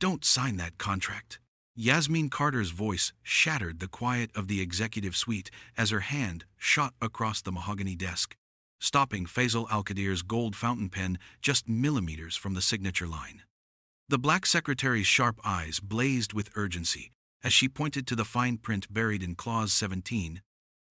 Don't sign that contract. Yasmin Carter's voice shattered the quiet of the executive suite as her hand shot across the mahogany desk, stopping Faisal Al-Qadir's gold fountain pen just millimeters from the signature line. The black secretary's sharp eyes blazed with urgency as she pointed to the fine print buried in Clause 17,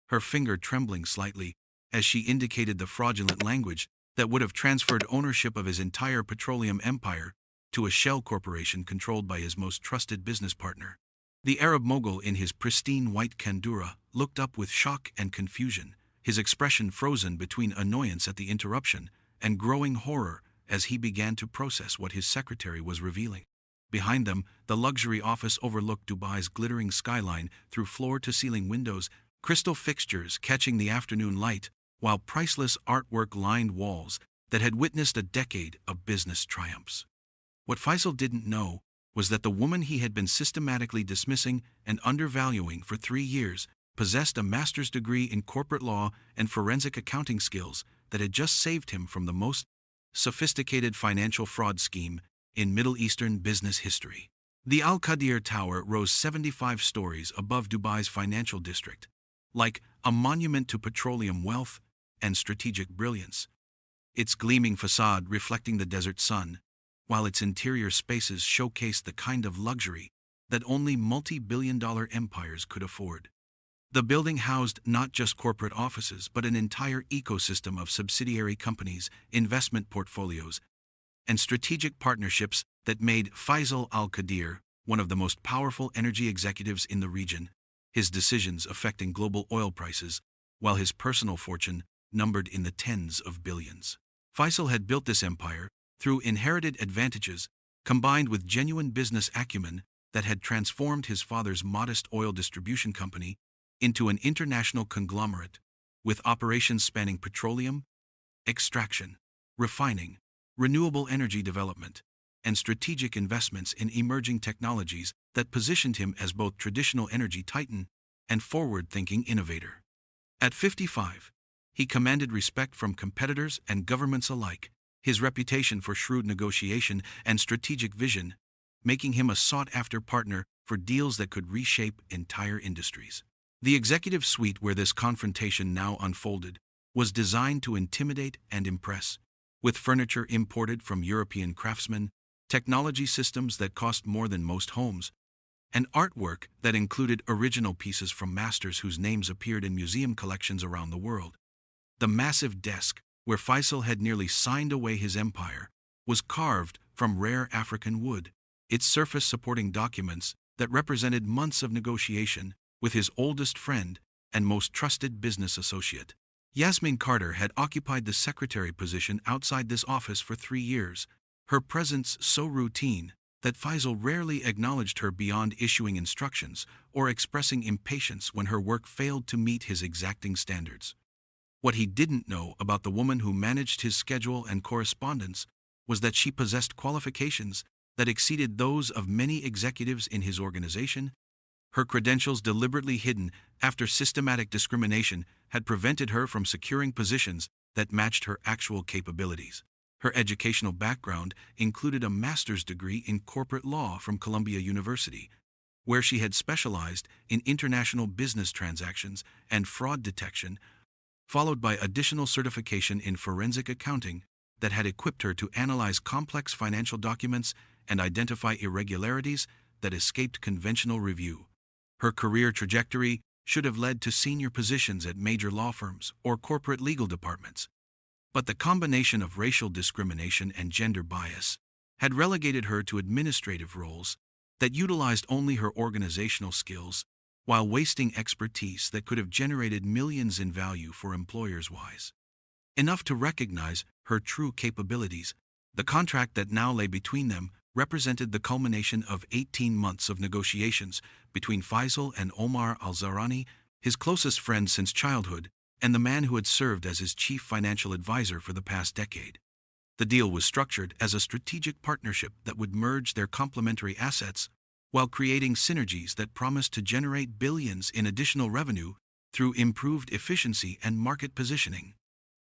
her finger trembling slightly as she indicated the fraudulent language that would have transferred ownership of his entire petroleum empire to a shell corporation controlled by his most trusted business partner. The Arab mogul in his pristine white kandura looked up with shock and confusion, his expression frozen between annoyance at the interruption and growing horror as he began to process what his secretary was revealing. Behind them, the luxury office overlooked Dubai's glittering skyline through floor-to-ceiling windows, crystal fixtures catching the afternoon light, while priceless artwork lined walls that had witnessed a decade of business triumphs. What Faisal didn't know was that the woman he had been systematically dismissing and undervaluing for 3 years possessed a master's degree in corporate law and forensic accounting skills that had just saved him from the most sophisticated financial fraud scheme in Middle Eastern business history. The Al-Qadir Tower rose 75 stories above Dubai's financial district, like a monument to petroleum wealth and strategic brilliance, its gleaming facade reflecting the desert sun, while its interior spaces showcased the kind of luxury that only multi-billion-dollar empires could afford. The building housed not just corporate offices but an entire ecosystem of subsidiary companies, investment portfolios, and strategic partnerships that made Faisal Al-Qadir one of the most powerful energy executives in the region, his decisions affecting global oil prices, while his personal fortune numbered in the tens of billions. Faisal had built this empire through inherited advantages combined with genuine business acumen that had transformed his father's modest oil distribution company into an international conglomerate, with operations spanning petroleum, extraction, refining, renewable energy development, and strategic investments in emerging technologies that positioned him as both traditional energy titan and forward-thinking innovator. At 55, he commanded respect from competitors and governments alike, his reputation for shrewd negotiation and strategic vision making him a sought-after partner for deals that could reshape entire industries. The executive suite where this confrontation now unfolded was designed to intimidate and impress, with furniture imported from European craftsmen, technology systems that cost more than most homes, and artwork that included original pieces from masters whose names appeared in museum collections around the world. The massive desk, where Faisal had nearly signed away his empire, was carved from rare African wood, its surface supporting documents that represented months of negotiation with his oldest friend and most trusted business associate. Yasmin Carter had occupied the secretary position outside this office for 3 years, her presence so routine that Faisal rarely acknowledged her beyond issuing instructions or expressing impatience when her work failed to meet his exacting standards. What he didn't know about the woman who managed his schedule and correspondence was that she possessed qualifications that exceeded those of many executives in his organization. Her credentials, deliberately hidden after systematic discrimination, had prevented her from securing positions that matched her actual capabilities. Her educational background included a master's degree in corporate law from Columbia University, where she had specialized in international business transactions and fraud detection, followed by additional certification in forensic accounting that had equipped her to analyze complex financial documents and identify irregularities that escaped conventional review. Her career trajectory should have led to senior positions at major law firms or corporate legal departments. But the combination of racial discrimination and gender bias had relegated her to administrative roles that utilized only her organizational skills while wasting expertise that could have generated millions in value for employers wise enough to recognize her true capabilities. The contract that now lay between them represented the culmination of 18 months of negotiations between Faisal and Omar al-Zahrani, his closest friend since childhood, and the man who had served as his chief financial advisor for the past decade. The deal was structured as a strategic partnership that would merge their complementary assets while creating synergies that promised to generate billions in additional revenue through improved efficiency and market positioning.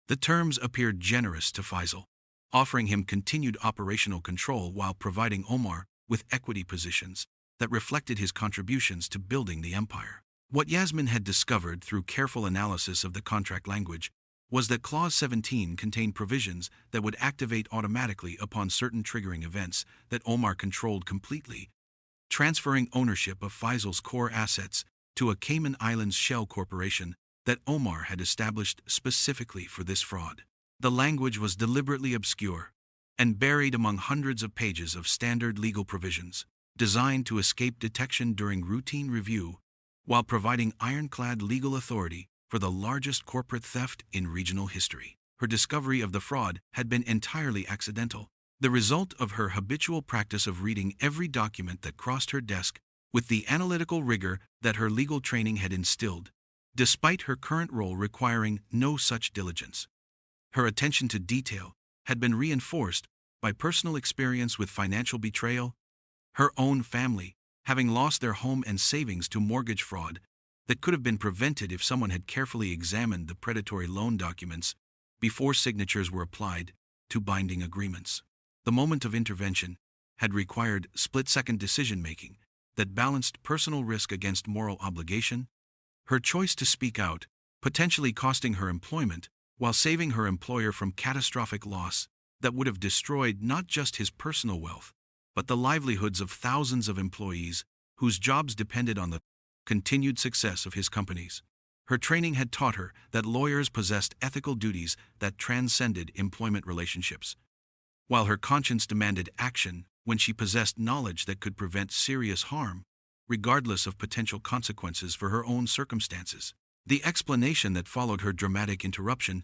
The terms appeared generous to Faisal, offering him continued operational control while providing Omar with equity positions that reflected his contributions to building the empire. What Yasmin had discovered through careful analysis of the contract language was that Clause 17 contained provisions that would activate automatically upon certain triggering events that Omar controlled completely, transferring ownership of Faisal's core assets to a Cayman Islands shell corporation that Omar had established specifically for this fraud. The language was deliberately obscure and buried among hundreds of pages of standard legal provisions, designed to escape detection during routine review, while providing ironclad legal authority for the largest corporate theft in regional history. Her discovery of the fraud had been entirely accidental, the result of her habitual practice of reading every document that crossed her desk with the analytical rigor that her legal training had instilled, despite her current role requiring no such diligence. Her attention to detail had been reinforced by personal experience with financial betrayal, her own family having lost their home and savings to mortgage fraud that could have been prevented if someone had carefully examined the predatory loan documents before signatures were applied to binding agreements. The moment of intervention had required split-second decision-making that balanced personal risk against moral obligation. Her choice to speak out, potentially costing her employment, while saving her employer from catastrophic loss that would have destroyed not just his personal wealth, but the livelihoods of thousands of employees whose jobs depended on the continued success of his companies. Her training had taught her that lawyers possessed ethical duties that transcended employment relationships, while her conscience demanded action when she possessed knowledge that could prevent serious harm, regardless of potential consequences for her own circumstances. The explanation that followed her dramatic interruption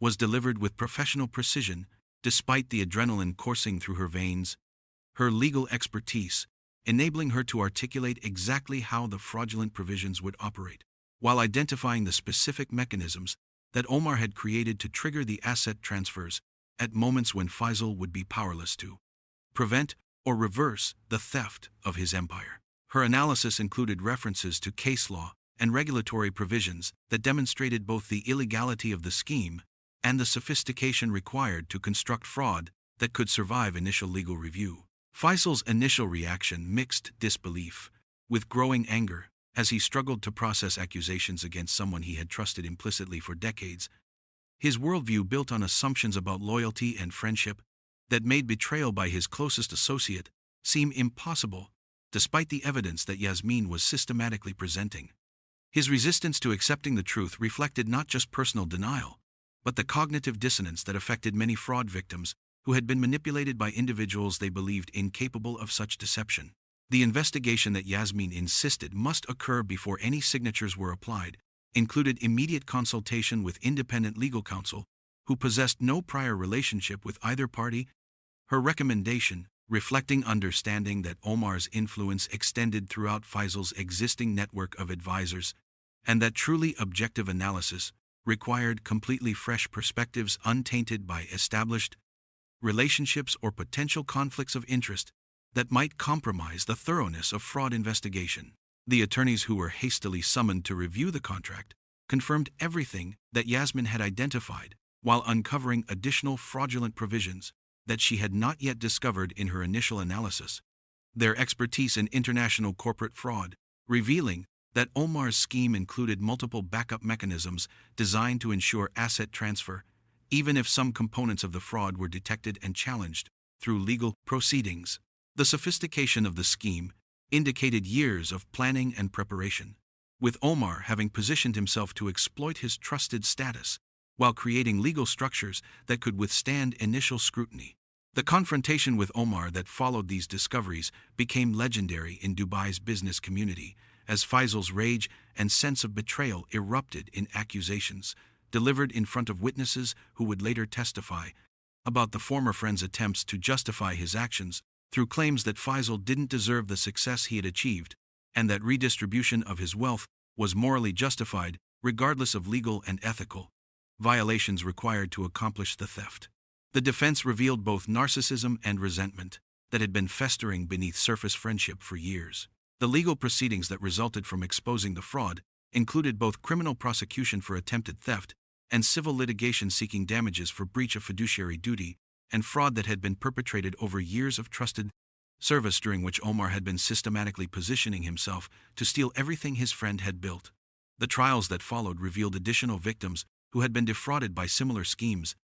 was delivered with professional precision, despite the adrenaline coursing through her veins, her legal expertise enabling her to articulate exactly how the fraudulent provisions would operate, while identifying the specific mechanisms that Omar had created to trigger the asset transfers at moments when Faisal would be powerless to prevent or reverse the theft of his empire. Her analysis included references to case law and regulatory provisions that demonstrated both the illegality of the scheme and the sophistication required to construct fraud that could survive initial legal review. Faisal's initial reaction mixed disbelief with growing anger as he struggled to process accusations against someone he had trusted implicitly for decades. His worldview built on assumptions about loyalty and friendship that made betrayal by his closest associate seem impossible, despite the evidence that Yasmin was systematically presenting. His resistance to accepting the truth reflected not just personal denial, but the cognitive dissonance that affected many fraud victims who had been manipulated by individuals they believed incapable of such deception. The investigation that Yasmin insisted must occur before any signatures were applied included immediate consultation with independent legal counsel who possessed no prior relationship with either party. Her recommendation, reflecting understanding that Omar's influence extended throughout Faisal's existing network of advisors, and that truly objective analysis required completely fresh perspectives untainted by established relationships or potential conflicts of interest that might compromise the thoroughness of fraud investigation. The attorneys who were hastily summoned to review the contract confirmed everything that Yasmin had identified, while uncovering additional fraudulent provisions that she had not yet discovered in her initial analysis. Their expertise in international corporate fraud, revealing that Omar's scheme included multiple backup mechanisms designed to ensure asset transfer, even if some components of the fraud were detected and challenged through legal proceedings. The sophistication of the scheme indicated years of planning and preparation, with Omar having positioned himself to exploit his trusted status while creating legal structures that could withstand initial scrutiny. The confrontation with Omar that followed these discoveries became legendary in Dubai's business community, as Faisal's rage and sense of betrayal erupted in accusations delivered in front of witnesses who would later testify about the former friend's attempts to justify his actions through claims that Faisal didn't deserve the success he had achieved, and that redistribution of his wealth was morally justified, regardless of legal and ethical violations required to accomplish the theft. The defense revealed both narcissism and resentment that had been festering beneath surface friendship for years. The legal proceedings that resulted from exposing the fraud included both criminal prosecution for attempted theft and civil litigation seeking damages for breach of fiduciary duty and fraud that had been perpetrated over years of trusted service during which Omar had been systematically positioning himself to steal everything his friend had built. The trials that followed revealed additional victims who had been defrauded by similar schemes,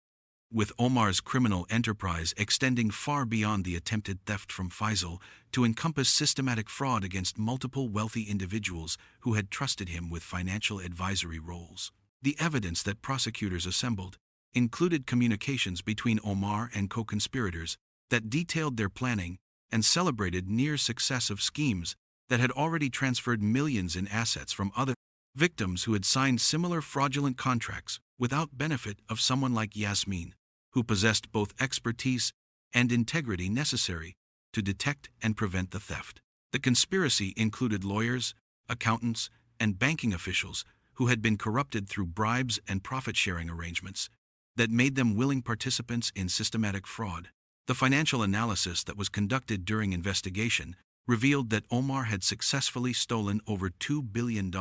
with Omar's criminal enterprise extending far beyond the attempted theft from Faisal to encompass systematic fraud against multiple wealthy individuals who had trusted him with financial advisory roles. The evidence that prosecutors assembled included communications between Omar and co-conspirators that detailed their planning and celebrated near success of schemes that had already transferred millions in assets from other victims who had signed similar fraudulent contracts without benefit of someone like Yasmin, who possessed both expertise and integrity necessary to detect and prevent the theft. The conspiracy included lawyers, accountants, and banking officials who had been corrupted through bribes and profit-sharing arrangements that made them willing participants in systematic fraud. The financial analysis that was conducted during investigation revealed that Omar had successfully stolen over $2 billion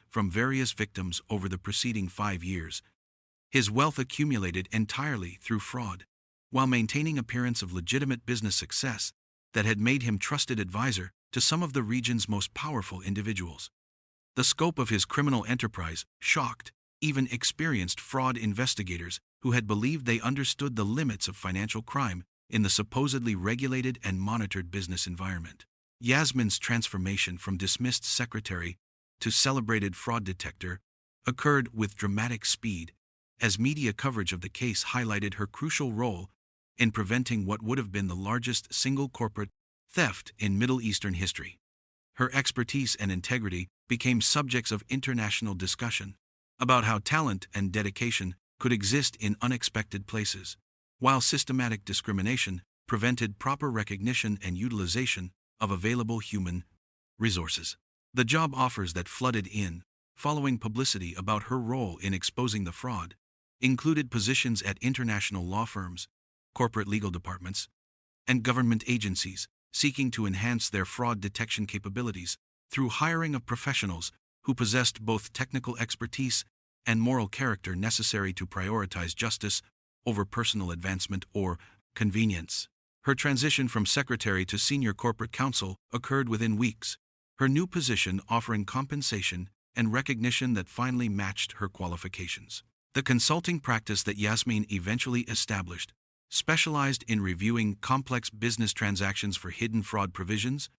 from various victims over the preceding 5 years. His wealth accumulated entirely through fraud, while maintaining appearance of legitimate business success that had made him trusted advisor to some of the region's most powerful individuals. The scope of his criminal enterprise shocked even experienced fraud investigators who had believed they understood the limits of financial crime in the supposedly regulated and monitored business environment. Yasmin's transformation from dismissed secretary to celebrated fraud detector occurred with dramatic speed, as media coverage of the case highlighted her crucial role in preventing what would have been the largest single corporate theft in Middle Eastern history. Her expertise and integrity became subjects of international discussion about how talent and dedication could exist in unexpected places, while systematic discrimination prevented proper recognition and utilization of available human resources. The job offers that flooded in, following publicity about her role in exposing the fraud, included positions at international law firms, corporate legal departments, and government agencies seeking to enhance their fraud detection capabilities through hiring of professionals who possessed both technical expertise and moral character necessary to prioritize justice over personal advancement or convenience. Her transition from secretary to senior corporate counsel occurred within weeks, her new position offering compensation and recognition that finally matched her qualifications. The consulting practice that Yasmin eventually established specialized in reviewing complex business transactions for hidden fraud provisions.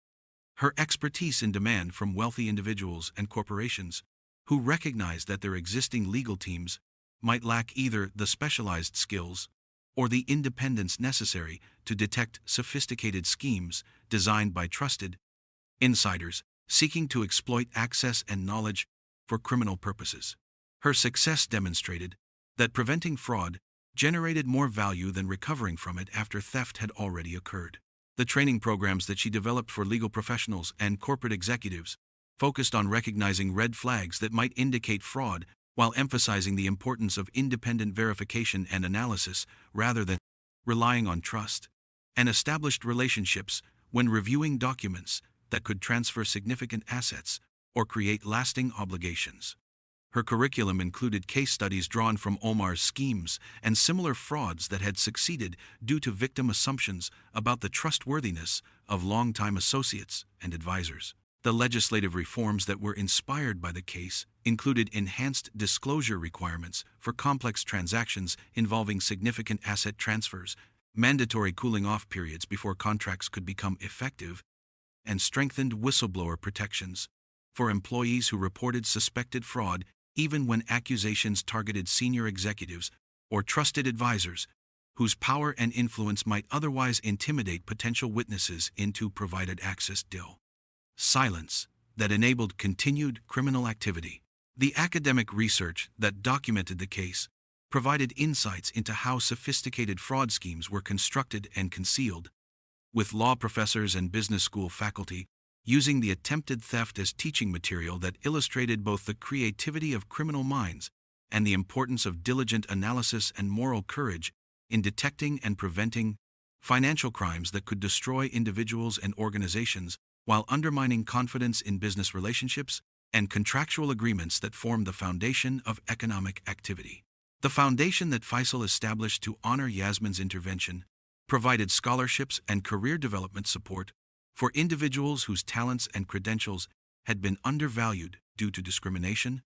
Her expertise in demand from wealthy individuals and corporations who recognized that their existing legal teams might lack either the specialized skills or the independence necessary to detect sophisticated schemes designed by trusted insiders seeking to exploit access and knowledge for criminal purposes. Her success demonstrated that preventing fraud generated more value than recovering from it after theft had already occurred. The training programs that she developed for legal professionals and corporate executives focused on recognizing red flags that might indicate fraud while emphasizing the importance of independent verification and analysis rather than relying on trust and established relationships when reviewing documents that could transfer significant assets or create lasting obligations. Her curriculum included case studies drawn from Omar's schemes and similar frauds that had succeeded due to victim assumptions about the trustworthiness of longtime associates and advisors. The legislative reforms that were inspired by the case included enhanced disclosure requirements for complex transactions involving significant asset transfers, mandatory cooling-off periods before contracts could become effective, and strengthened whistleblower protections for employees who reported suspected fraud even when accusations targeted senior executives or trusted advisors whose power and influence might otherwise intimidate potential witnesses into provided access deal. Silence that enabled continued criminal activity. The academic research that documented the case provided insights into how sophisticated fraud schemes were constructed and concealed, with law professors and business school faculty using the attempted theft as teaching material that illustrated both the creativity of criminal minds and the importance of diligent analysis and moral courage in detecting and preventing financial crimes that could destroy individuals and organizations while undermining confidence in business relationships and contractual agreements that form the foundation of economic activity. The foundation that Faisal established to honor Yasmin's intervention provided scholarships and career development support For individuals whose talents and credentials had been undervalued due to discrimination,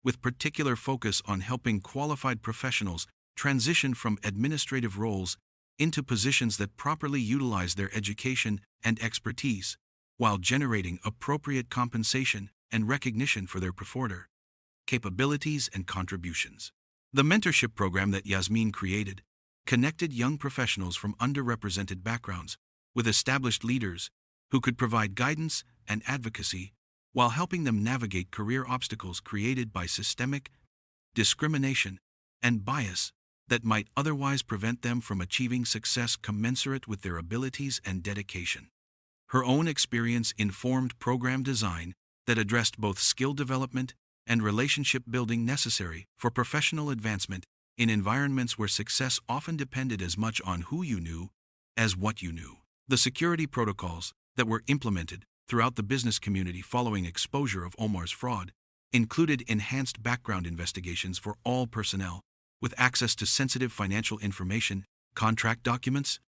with particular focus on helping qualified professionals transition from administrative roles into positions that properly utilize their education and expertise, while generating appropriate compensation and recognition for their performance capabilities and contributions. The mentorship program that Yasmin created connected young professionals from underrepresented backgrounds with established leaders who could provide guidance and advocacy while helping them navigate career obstacles created by systemic discrimination and bias that might otherwise prevent them from achieving success commensurate with their abilities and dedication. Her own experience informed program design that addressed both skill development and relationship building necessary for professional advancement in environments where success often depended as much on who you knew as what you knew. The security protocols that were implemented throughout the business community following exposure of Omar's fraud included enhanced background investigations for all personnel with access to sensitive financial information, contract documents,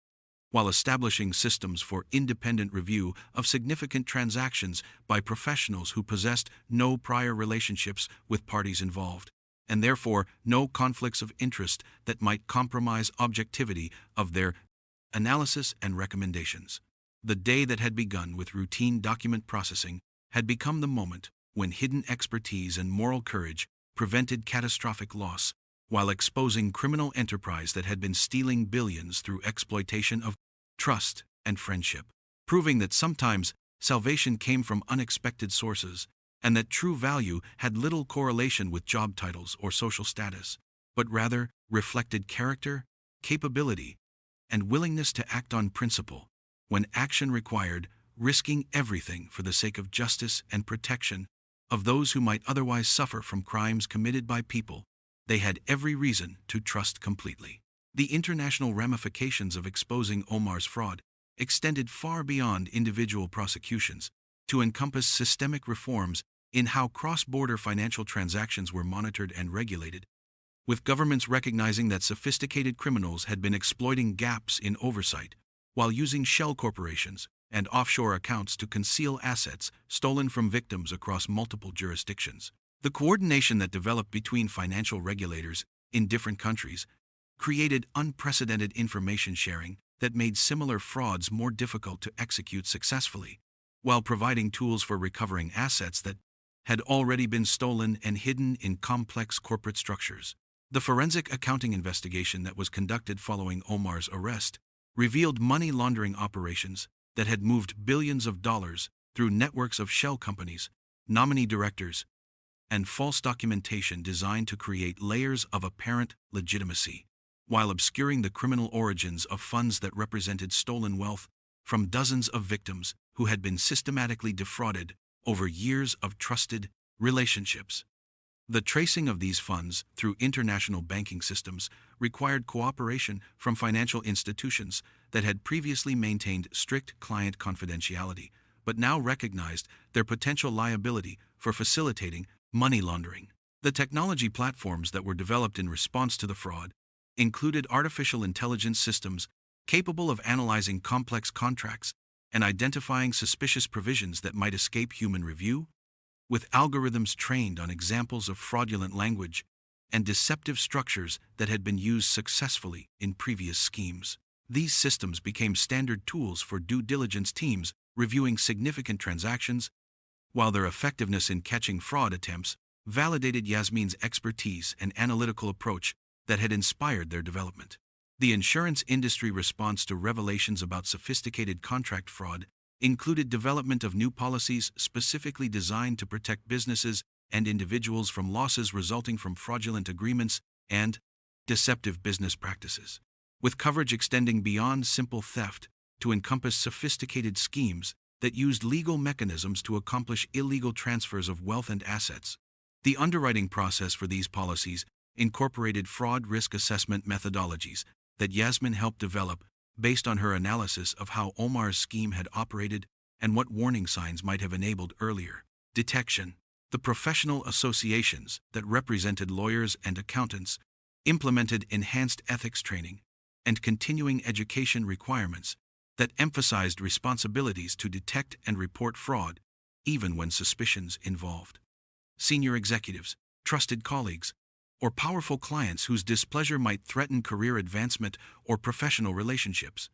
while establishing systems for independent review of significant transactions by professionals who possessed no prior relationships with parties involved, and therefore no conflicts of interest that might compromise objectivity of their analysis and recommendations. The day that had begun with routine document processing had become the moment when hidden expertise and moral courage prevented catastrophic loss, while exposing criminal enterprise that had been stealing billions through exploitation of trust and friendship, proving that sometimes salvation came from unexpected sources, and that true value had little correlation with job titles or social status, but rather reflected character, capability, and willingness to act on principle, when action required risking everything for the sake of justice and protection of those who might otherwise suffer from crimes committed by people they had every reason to trust completely. The international ramifications of exposing Omar's fraud extended far beyond individual prosecutions to encompass systemic reforms in how cross-border financial transactions were monitored and regulated, with governments recognizing that sophisticated criminals had been exploiting gaps in oversight while using shell corporations and offshore accounts to conceal assets stolen from victims across multiple jurisdictions. The coordination that developed between financial regulators in different countries created unprecedented information sharing that made similar frauds more difficult to execute successfully, while providing tools for recovering assets that had already been stolen and hidden in complex corporate structures. The forensic accounting investigation that was conducted following Omar's arrest revealed money laundering operations that had moved billions of dollars through networks of shell companies, nominee directors, and false documentation designed to create layers of apparent legitimacy, while obscuring the criminal origins of funds that represented stolen wealth from dozens of victims who had been systematically defrauded over years of trusted relationships. The tracing of these funds through international banking systems required cooperation from financial institutions that had previously maintained strict client confidentiality, but now recognized their potential liability for facilitating money laundering. The technology platforms that were developed in response to the fraud included artificial intelligence systems capable of analyzing complex contracts and identifying suspicious provisions that might escape human review, with algorithms trained on examples of fraudulent language and deceptive structures that had been used successfully in previous schemes. These systems became standard tools for due diligence teams reviewing significant transactions, while their effectiveness in catching fraud attempts validated Yasmin's expertise and analytical approach that had inspired their development. The insurance industry response to revelations about sophisticated contract fraud included development of new policies specifically designed to protect businesses and individuals from losses resulting from fraudulent agreements and deceptive business practices, with coverage extending beyond simple theft to encompass sophisticated schemes that used legal mechanisms to accomplish illegal transfers of wealth and assets. The underwriting process for these policies incorporated fraud risk assessment methodologies that Yasmin helped develop based on her analysis of how Omar's scheme had operated and what warning signs might have enabled earlier detection. The professional associations that represented lawyers and accountants implemented enhanced ethics training and continuing education requirements that emphasized responsibilities to detect and report fraud, even when suspicions involved senior executives, trusted colleagues, or powerful clients whose displeasure might threaten career advancement or professional relationships.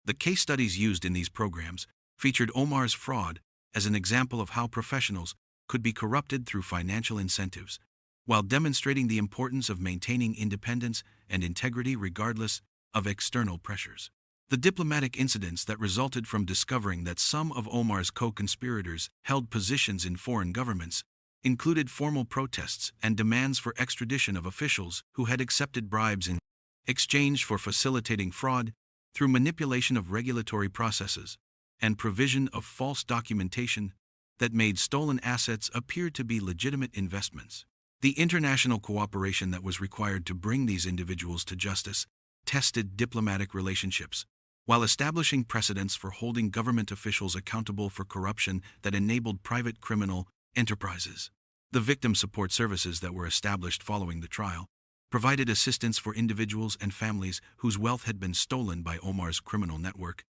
The case studies used in these programs featured Omar's fraud as an example of how professionals could be corrupted through financial incentives, while demonstrating the importance of maintaining independence and integrity regardless of external pressures. The diplomatic incidents that resulted from discovering that some of Omar's co-conspirators held positions in foreign governments included formal protests and demands for extradition of officials who had accepted bribes in exchange for facilitating fraud through manipulation of regulatory processes and provision of false documentation that made stolen assets appear to be legitimate investments. The international cooperation that was required to bring these individuals to justice tested diplomatic relationships, while establishing precedents for holding government officials accountable for corruption that enabled private criminal enterprises. The victim support services that were established following the trial provided assistance for individuals and families whose wealth had been stolen by Omar's criminal network,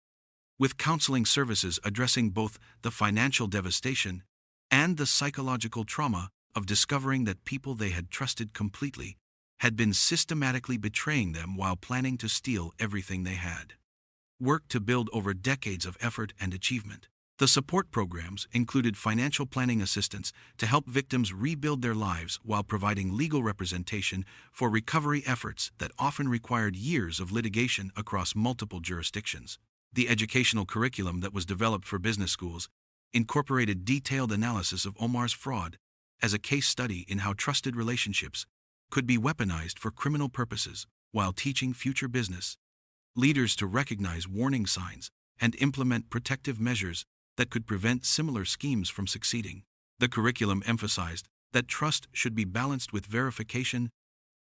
with counseling services addressing both the financial devastation and the psychological trauma of discovering that people they had trusted completely had been systematically betraying them while planning to steal everything they had worked to build over decades of effort and achievement. The support programs included financial planning assistance to help victims rebuild their lives while providing legal representation for recovery efforts that often required years of litigation across multiple jurisdictions. The educational curriculum that was developed for business schools incorporated detailed analysis of Omar's fraud as a case study in how trusted relationships could be weaponized for criminal purposes, while teaching future business leaders to recognize warning signs and implement protective measures that could prevent similar schemes from succeeding. The curriculum emphasized that trust should be balanced with verification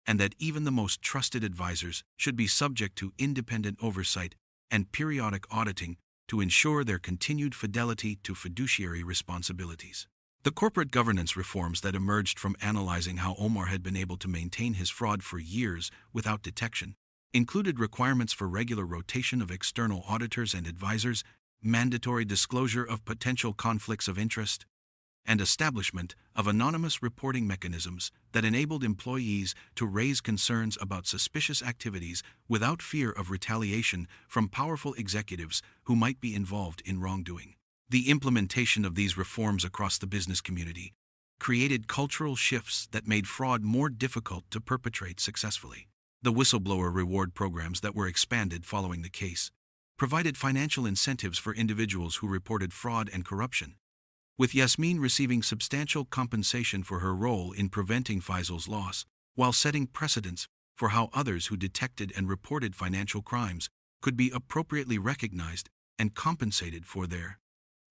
and that even the most trusted advisors should be subject to independent oversight and periodic auditing to ensure their continued fidelity to fiduciary responsibilities. The corporate governance reforms that emerged from analyzing how Omar had been able to maintain his fraud for years without detection included requirements for regular rotation of external auditors and advisors, mandatory disclosure of potential conflicts of interest, and establishment of anonymous reporting mechanisms that enabled employees to raise concerns about suspicious activities without fear of retaliation from powerful executives who might be involved in wrongdoing. The implementation of these reforms across the business community created cultural shifts that made fraud more difficult to perpetrate successfully. The whistleblower reward programs that were expanded following the case provided financial incentives for individuals who reported fraud and corruption, with Yasmin receiving substantial compensation for her role in preventing Faisal's loss, while setting precedents for how others who detected and reported financial crimes could be appropriately recognized and compensated for their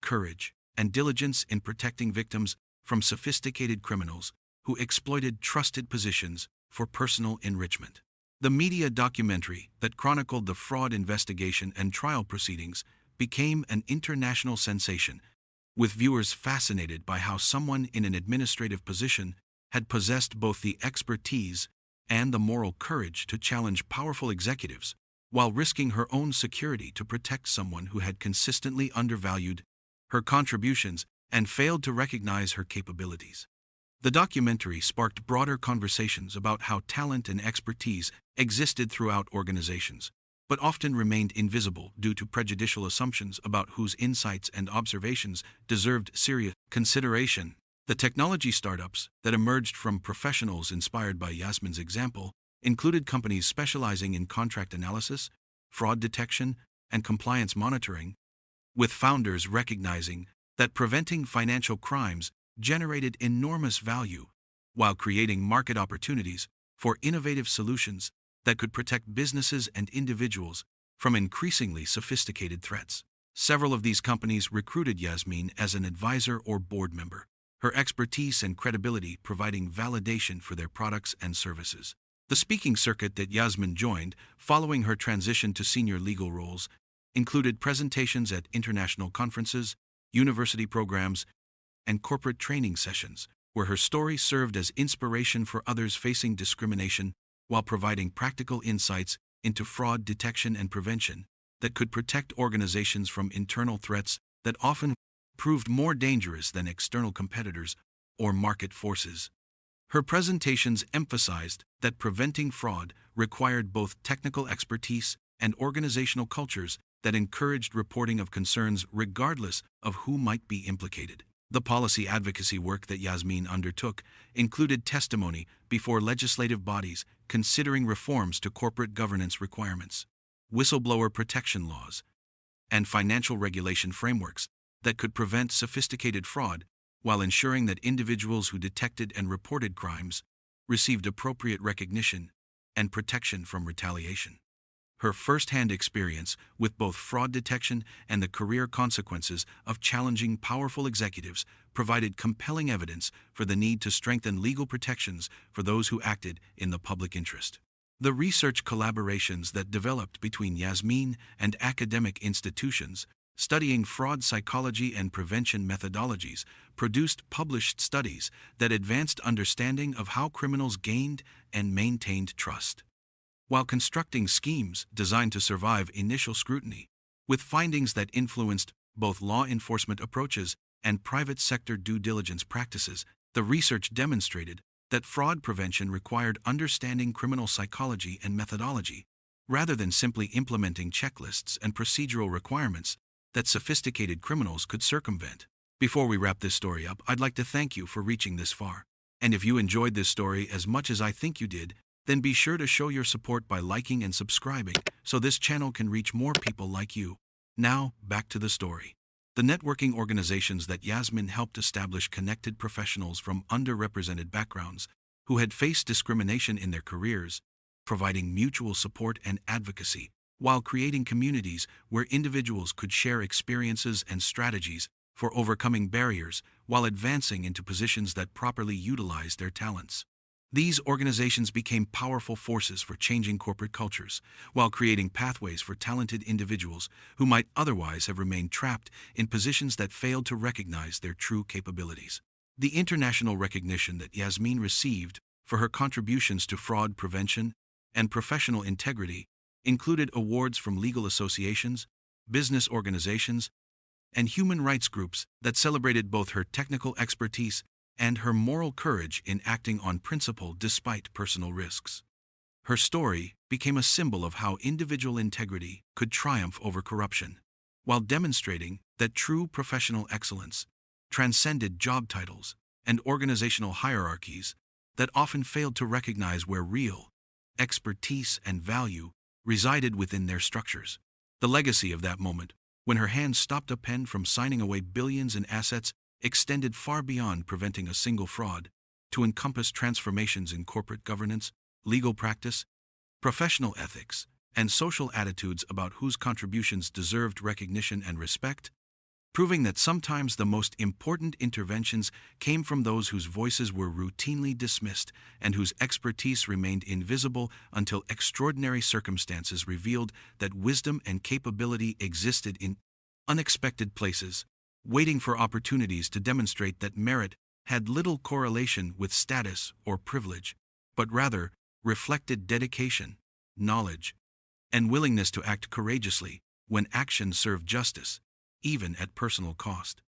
courage and diligence in protecting victims from sophisticated criminals who exploited trusted positions for personal enrichment. The media documentary that chronicled the fraud investigation and trial proceedings became an international sensation, with viewers fascinated by how someone in an administrative position had possessed both the expertise and the moral courage to challenge powerful executives, while risking her own security to protect someone who had consistently undervalued her contributions and failed to recognize her capabilities. The documentary sparked broader conversations about how talent and expertise existed throughout organizations, but often remained invisible due to prejudicial assumptions about whose insights and observations deserved serious consideration. The technology startups that emerged from professionals inspired by Yasmin's example included companies specializing in contract analysis, fraud detection, and compliance monitoring, with founders recognizing that preventing financial crimes generated enormous value, while creating market opportunities for innovative solutions that could protect businesses and individuals from increasingly sophisticated threats. Several of these companies recruited Yasmin as an advisor or board member, her expertise and credibility providing validation for their products and services. The speaking circuit that Yasmin joined following her transition to senior legal roles included presentations at international conferences, university programs, and corporate training sessions, where her story served as inspiration for others facing discrimination while providing practical insights into fraud detection and prevention. that could protect organizations from internal threats that often proved more dangerous than external competitors or market forces. Her presentations emphasized that preventing fraud required both technical expertise and organizational cultures that encouraged reporting of concerns regardless of who might be implicated. The policy advocacy work that Yasmin undertook included testimony before legislative bodies considering reforms to corporate governance requirements, whistleblower protection laws, and financial regulation frameworks that could prevent sophisticated fraud while ensuring that individuals who detected and reported crimes received appropriate recognition and protection from retaliation. Her first-hand experience with both fraud detection and the career consequences of challenging powerful executives provided compelling evidence for the need to strengthen legal protections for those who acted in the public interest. The research collaborations that developed between Yasmin and academic institutions studying fraud psychology and prevention methodologies produced published studies that advanced understanding of how criminals gained and maintained trust, while constructing schemes designed to survive initial scrutiny, with findings that influenced both law enforcement approaches and private sector due diligence practices. The research demonstrated that fraud prevention required understanding criminal psychology and methodology, rather than simply implementing checklists and procedural requirements that sophisticated criminals could circumvent. Before we wrap this story up, I'd like to thank you for reaching this far. And if you enjoyed this story as much as I think you did, then be sure to show your support by liking and subscribing so this channel can reach more people like you. Now, back to the story. The networking organizations that Yasmin helped establish connected professionals from underrepresented backgrounds who had faced discrimination in their careers, providing mutual support and advocacy, while creating communities where individuals could share experiences and strategies for overcoming barriers while advancing into positions that properly utilize their talents. These organizations became powerful forces for changing corporate cultures, while creating pathways for talented individuals who might otherwise have remained trapped in positions that failed to recognize their true capabilities. The international recognition that Yasmin received for her contributions to fraud prevention and professional integrity included awards from legal associations, business organizations, and human rights groups that celebrated both her technical expertise and her moral courage in acting on principle despite personal risks. Her story became a symbol of how individual integrity could triumph over corruption, while demonstrating that true professional excellence transcended job titles and organizational hierarchies that often failed to recognize where real expertise and value resided within their structures. The legacy of that moment, when her hand stopped a pen from signing away billions in assets, extended far beyond preventing a single fraud to encompass transformations in corporate governance, legal practice, professional ethics, and social attitudes about whose contributions deserved recognition and respect, proving that sometimes the most important interventions came from those whose voices were routinely dismissed and whose expertise remained invisible until extraordinary circumstances revealed that wisdom and capability existed in unexpected places, waiting for opportunities to demonstrate that merit had little correlation with status or privilege, but rather reflected dedication, knowledge, and willingness to act courageously when action served justice, even at personal cost.